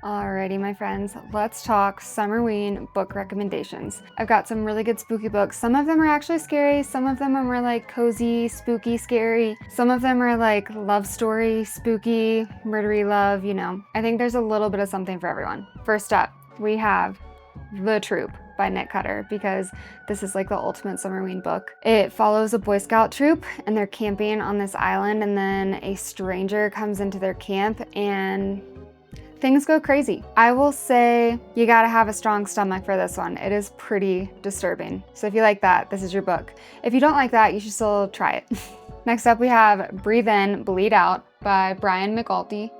Alrighty, my friends, let's talk Summerween book recommendations. I've got some really good spooky books. Some of them are actually scary. Some of them are more like cozy, spooky, scary. Some of them are like love story, spooky, murdery love, you know. I think there's a little bit of something for everyone. First up, we have The Troop by Nick Cutter, because this is like the ultimate Summerween book. It follows a Boy Scout troop and they're camping on this island, and then a stranger comes into their camp and things go crazy. I will say you gotta have a strong stomach for this one. It is pretty disturbing. So if you like that, this is your book. If you don't like that, you should still try it. Next up, we have Breathe In, Bleed Out by Brian McAulty.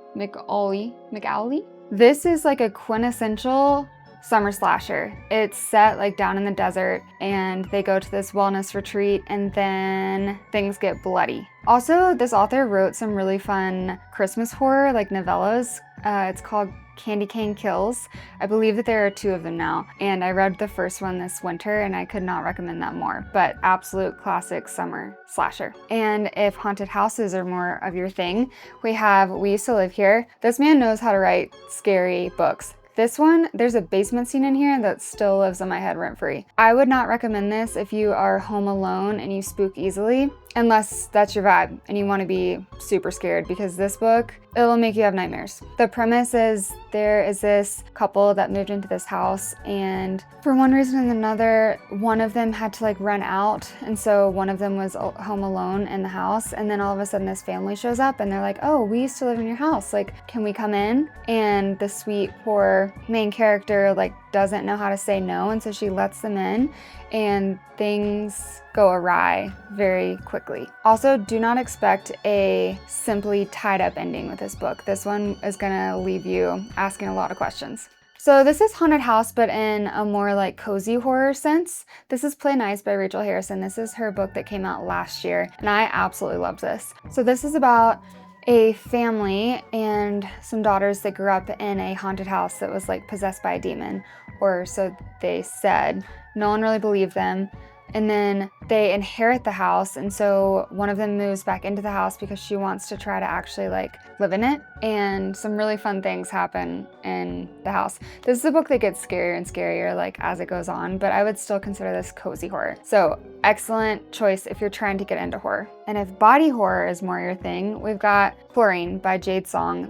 This is like a quintessential summer slasher. It's set like down in the desert and they go to this wellness retreat and then things get bloody. Also, this author wrote some really fun Christmas horror like novellas. It's called Candy Cane Kills. I believe that there are 2 of them now, and I read the first one this winter and I could not recommend that more, but absolute classic summer slasher. And if haunted houses are more of your thing, we have We Used to Live Here. This man knows how to write scary books. This one, there's a basement scene in here that still lives in my head rent-free. I would not recommend this if you are home alone and you spook easily, unless that's your vibe and you want to be super scared, because this book, it'll make you have nightmares. The premise is there is this couple that moved into this house, and for one reason and another, one of them had to like run out, and so one of them was home alone in the house, and then all of a sudden this family shows up and they're like, oh, we used to live in your house, like, can we come in? And the sweet poor main character like doesn't know how to say no, and so she lets them in, and things go awry very quickly. Also, do not expect a simply tied up ending with this book. This one is gonna leave you asking a lot of questions. So this is Haunted House, but in a more like cozy horror sense. This is Play Nice by Rachel Harrison. This is her book that came out last year, and I absolutely loved this. So this is about a family and some daughters that grew up in a haunted house that was like possessed by a demon, or so they said. No one really believed them. And then they inherit the house, and so one of them moves back into the house because she wants to try to actually like live in it, and some really fun things happen in the house. This is a book that gets scarier and scarier like as it goes on, but I would still consider this cozy horror. So excellent choice if you're trying to get into horror. And if body horror is more your thing, we've got Chlorine by Jade.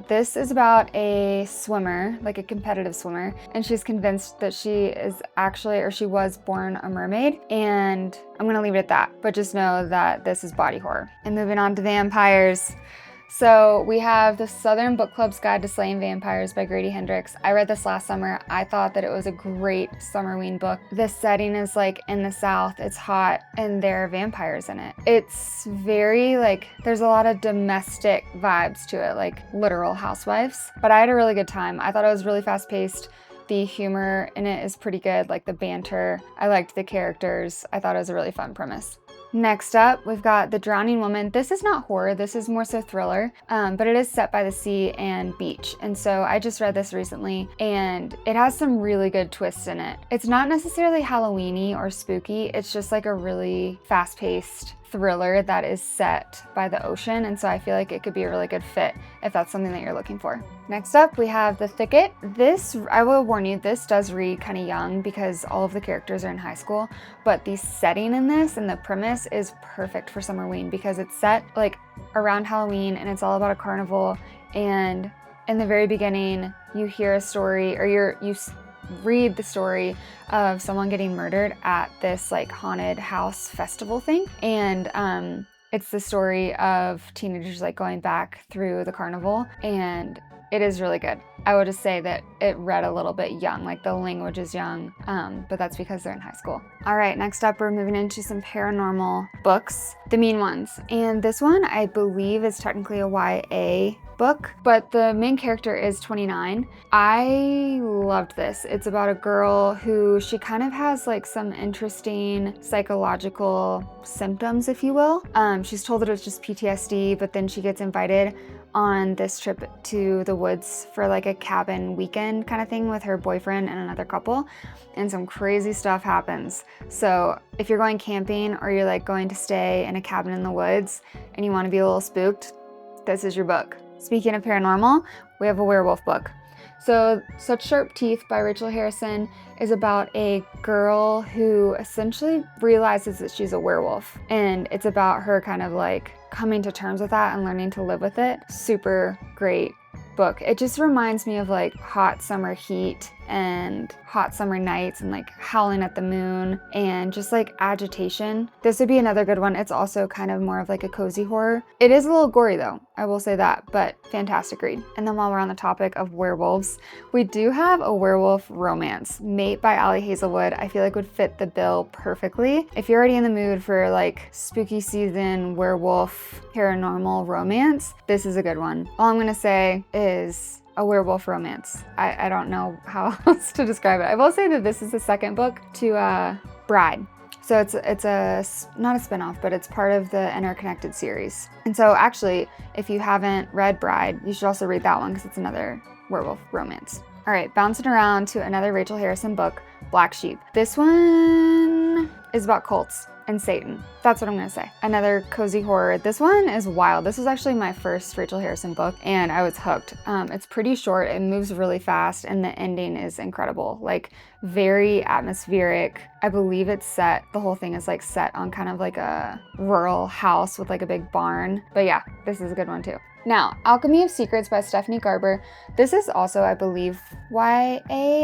This is about a swimmer, like a competitive swimmer, and she's convinced that she is actually, or she was born a mermaid, and I'm gonna leave it at that, but just know that this is body horror. And moving on to vampires. So we have the Southern Book Club's Guide to Slaying Vampires by Grady Hendrix. I read this last summer. I thought that it was a great Summerween book. The setting is like in the South, it's hot, and there are vampires in it. It's very like, there's a lot of domestic vibes to it, like literal housewives, but I had a really good time. I thought it was really fast paced. The humor in it is pretty good, like the banter. I liked the characters. I thought it was a really fun premise. Next up, we've got The Drowning Woman. This is not horror, this is more so thriller, but it is set by the sea and beach. And so I just read this recently, and it has some really good twists in it. It's not necessarily Halloween-y or spooky, it's just like a really fast-paced thriller that is set by the ocean, and so I feel like it could be a really good fit if that's something that you're looking for. Next up, we have The Thicket. This, I will warn you, this does read kind of young because all of the characters are in high school, but the setting in this and the premise is perfect for Summerween because it's set like around Halloween and it's all about a carnival, and in the very beginning you hear a story, or you read the story of someone getting murdered at this like haunted house festival thing, and it's the story of teenagers like going back through the carnival, and it is really good. I would just say that it read a little bit young, like the language is young, but that's because they're in high school. All right, next up we're moving into some paranormal books, The Mean Ones, and this one I believe is technically a YA book, but the main character is 29. I loved this. It's about a girl who, she kind of has like some interesting psychological symptoms, if you will. She's told that it's just PTSD, but then she gets invited on this trip to the woods for like a cabin weekend kind of thing with her boyfriend and another couple, and some crazy stuff happens. So if you're going camping or you're like going to stay in a cabin in the woods and you want to be a little spooked, this is your book. Speaking of paranormal, we have a werewolf book. So Such Sharp Teeth by Rachel Harrison is about a girl who essentially realizes that she's a werewolf. And it's about her kind of like coming to terms with that and learning to live with it. Super great book. It just reminds me of like hot summer heat and hot summer nights and like howling at the moon and just like agitation. This would be another good one. It's also kind of more of like a cozy horror. It is a little gory though, I will say that, but fantastic read. And then while we're on the topic of werewolves, we do have a werewolf romance. Mate by Hazelwood, I feel like would fit the bill perfectly. If you're already in the mood for like spooky season werewolf paranormal romance, this is a good one. All I'm gonna say is a werewolf romance. I don't know how else to describe it. I will say that this is the second book to Bride. So it's a not a spinoff, but it's part of the Interconnected series. And so actually, if you haven't read Bride, you should also read that one because it's another werewolf romance. All right, bouncing around to another Rachel Harrison book, Black Sheep. This one is about cults and Satan. That's what I'm gonna say. Another cozy horror. This one is wild. This was actually my first Rachel Harrison book and I was hooked. It's pretty short, it moves really fast, and the ending is incredible. Like very atmospheric. I believe it's set, the whole thing is like set on kind of like a rural house with like a big barn. But yeah, this is a good one too. Now, Alchemy of Secrets by Stephanie Garber. This is also, I believe, YA.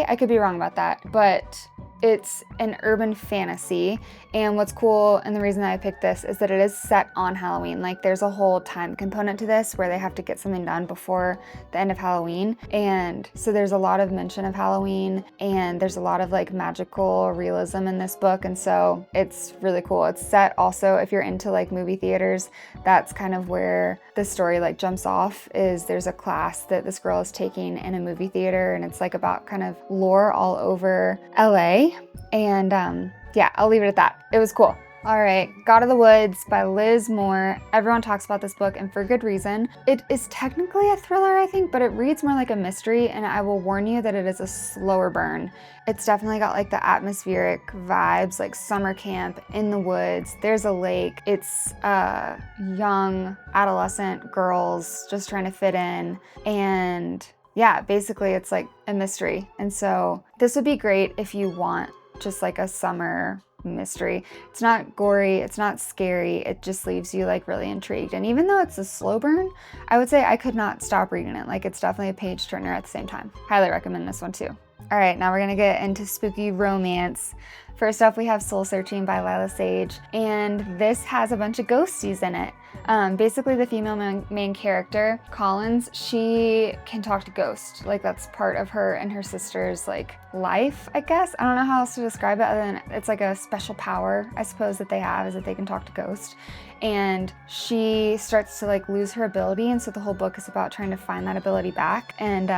I could be wrong about that, but it's an urban fantasy, and what's cool and the reason that I picked this is that it is set on Halloween. Like there's a whole time component to this where they have to get something done before the end of Halloween, and so there's a lot of mention of Halloween and there's a lot of like magical realism in this book, and so it's really cool. It's set also, if you're into like movie theaters, that's kind of where the story like jumps off. Is there's a class that this girl is taking in a movie theater, and it's like about kind of lore all over LA. And yeah, I'll leave it at that. It was cool. All right, God of the Woods by Liz Moore. Everyone talks about this book, and for good reason. It is technically a thriller, I think, but it reads more like a mystery, and I will warn you that it is a slower burn. It's definitely got like the atmospheric vibes, like summer camp in the woods. There's a lake. It's young adolescent girls just trying to fit in, and yeah, basically it's like a mystery. And so this would be great if you want just like a summer mystery. It's not gory, it's not scary, it just leaves you like really intrigued. And even though it's a slow burn, I would say I could not stop reading it. Like it's definitely a page turner at the same time. Highly recommend this one too. All right, now we're gonna get into spooky romance. First up, we have Soul Searching by Lila Sage, and this has a bunch of ghosties in it. Basically, the female main character, Collins, she can talk to ghosts. Like that's part of her and her sister's like life, I guess. I don't know how else to describe it other than it's like a special power, I suppose, that they have, is that they can talk to ghosts. And she starts to like lose her ability, and so the whole book is about trying to find that ability back. And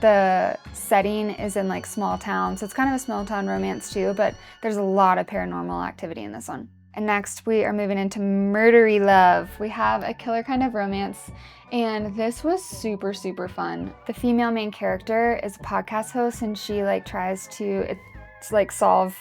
the setting is in like small town, so it's kind of a small town romance too, but there's a lot of paranormal activity in this one. And next we are moving into Murdery Love. We have a killer kind of romance, and this was super, super fun. The female main character is a podcast host, and she like tries to like solve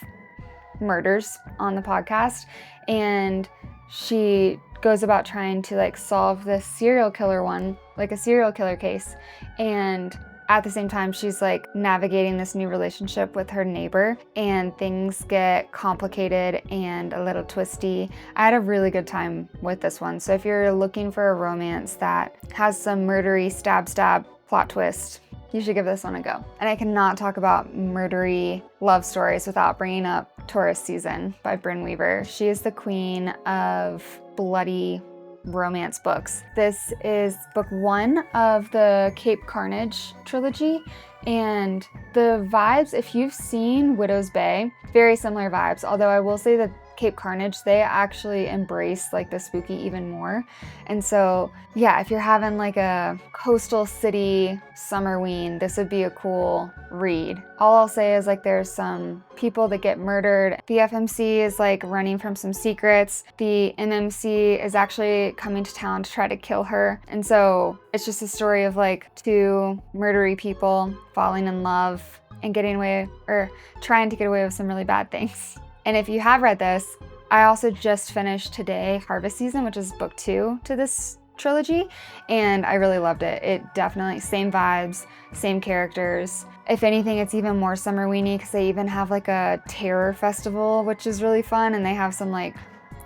murders on the podcast, and she goes about trying to like solve this serial killer one, like a serial killer case, and at the same time she's like navigating this new relationship with her neighbor, and things get complicated and a little twisty. I had a really good time with this one. So if you're looking for a romance that has some murdery stab plot twist, you should give this one a go. And I cannot talk about murdery love stories without bringing up Taurus Season by Brynne Weaver. She is the queen of bloody romance books. This is book 1 of the Cape Carnage trilogy, and the vibes, if you've seen Widow's Bay, very similar vibes, although I will say that Cape Carnage, they actually embrace like the spooky even more. And so yeah, if you're having like a coastal city Summerween, this would be a cool read. All I'll say is like there's some people that get murdered. The FMC is like running from some secrets. The MMC is actually coming to town to try to kill her. And so it's just a story of like two murdery people falling in love and getting away, or trying to get away with some really bad things. And if you have read this, I also just finished today Harvest Season, which is book 2 to this trilogy, and I really loved it. It definitely, same vibes, same characters. If anything, it's even more Summerweeny because they even have like a terror festival, which is really fun, and they have some like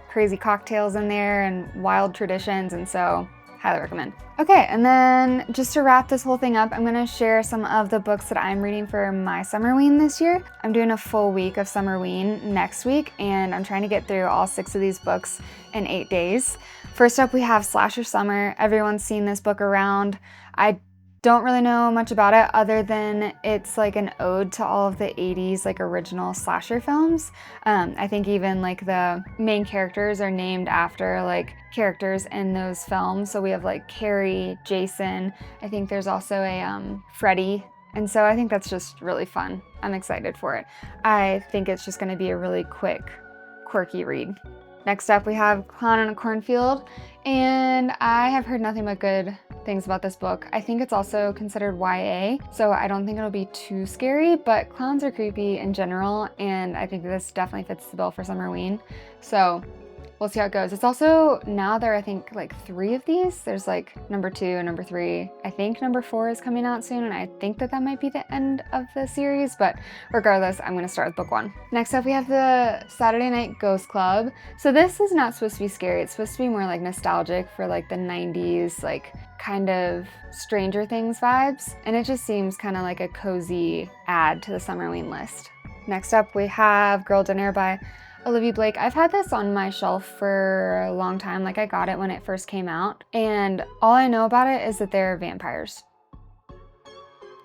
crazy cocktails in there and wild traditions, and so highly recommend. Okay, and then just to wrap this whole thing up, I'm gonna share some of the books that I'm reading for my Summerween this year. I'm doing a full week of Summerween next week, and I'm trying to get through all 6 of these books in 8 days. First up, we have Slasher Summer. Everyone's seen this book around. I don't really know much about it other than it's like an ode to all of the 80s like original slasher films. I think even like the main characters are named after like characters in those films. So we have like Carrie, Jason. I think there's also a Freddy. And so I think that's just really fun. I'm excited for it. I think it's just gonna be a really quick, quirky read. Next up, we have Clown in a Cornfield, and I have heard nothing but good things about this book. I think it's also considered YA, so I don't think it'll be too scary, but clowns are creepy in general, and I think this definitely fits the bill for Summerween. So we'll see how it goes. It's also, now there are I think like 3 of these. There's like number 2 and number 3. I think number 4 is coming out soon, and I think that might be the end of the series, but regardless, I'm gonna start with book 1. Next up, we have the Saturday Night Ghost Club. So this is not supposed to be scary. It's supposed to be more like nostalgic for like the 90s, like kind of Stranger Things vibes, and it just seems kind of like a cozy add to the Summerween list. Next up, we have Girl Dinner by Olivia Blake. I've had this on my shelf for a long time. Like I got it when it first came out, and all I know about it is that they're vampires.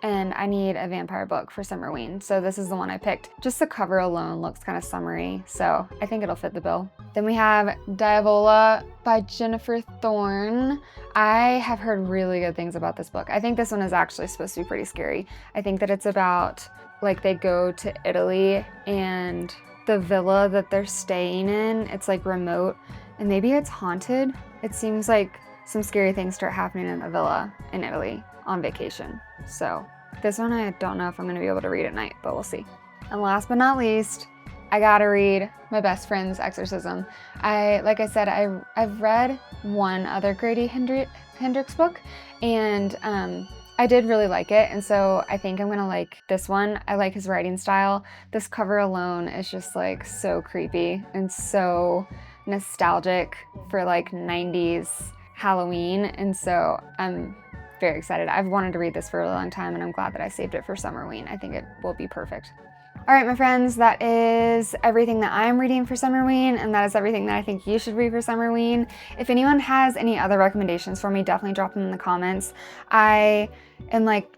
And I need a vampire book for Summerween, so this is the one I picked. Just the cover alone looks kind of summery, so I think it'll fit the bill. Then we have Diavola by Jennifer Thorne. I have heard really good things about this book. I think this one is actually supposed to be pretty scary. I think that it's about like they go to Italy, and the villa that they're staying in, it's like remote, and maybe it's haunted. It seems like some scary things start happening in the villa in Italy on vacation. So this one I don't know if I'm gonna be able to read at night, but we'll see. And last but not least, I gotta read my best friend's Exorcism. Like I said, I've read one other Grady Hendrix book, and I did really like it, and so I think I'm gonna like this one. I like his writing style. This cover alone is just like so creepy and so nostalgic for like 90s Halloween, and so I'm very excited. I've wanted to read this for a long time, and I'm glad that I saved it for Summerween. I think it will be perfect. All right, my friends, that is everything that I'm reading for Summerween, and that is everything that I think you should read for Summerween. If anyone has any other recommendations for me, definitely drop them in the comments. I am like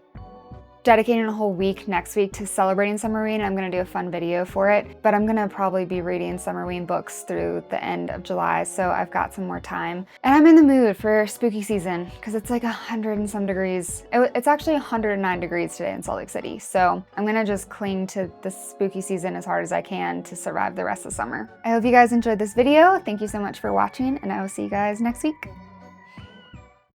dedicating a whole week next week to celebrating Summerween. I'm gonna do a fun video for it, but I'm gonna probably be reading Summerween books through the end of July, so I've got some more time. And I'm in the mood for spooky season because it's like 100 and some degrees. It's actually 109 degrees today in Salt Lake City, so I'm gonna just cling to the spooky season as hard as I can to survive the rest of summer. I hope you guys enjoyed this video. Thank you so much for watching, and I will see you guys next week.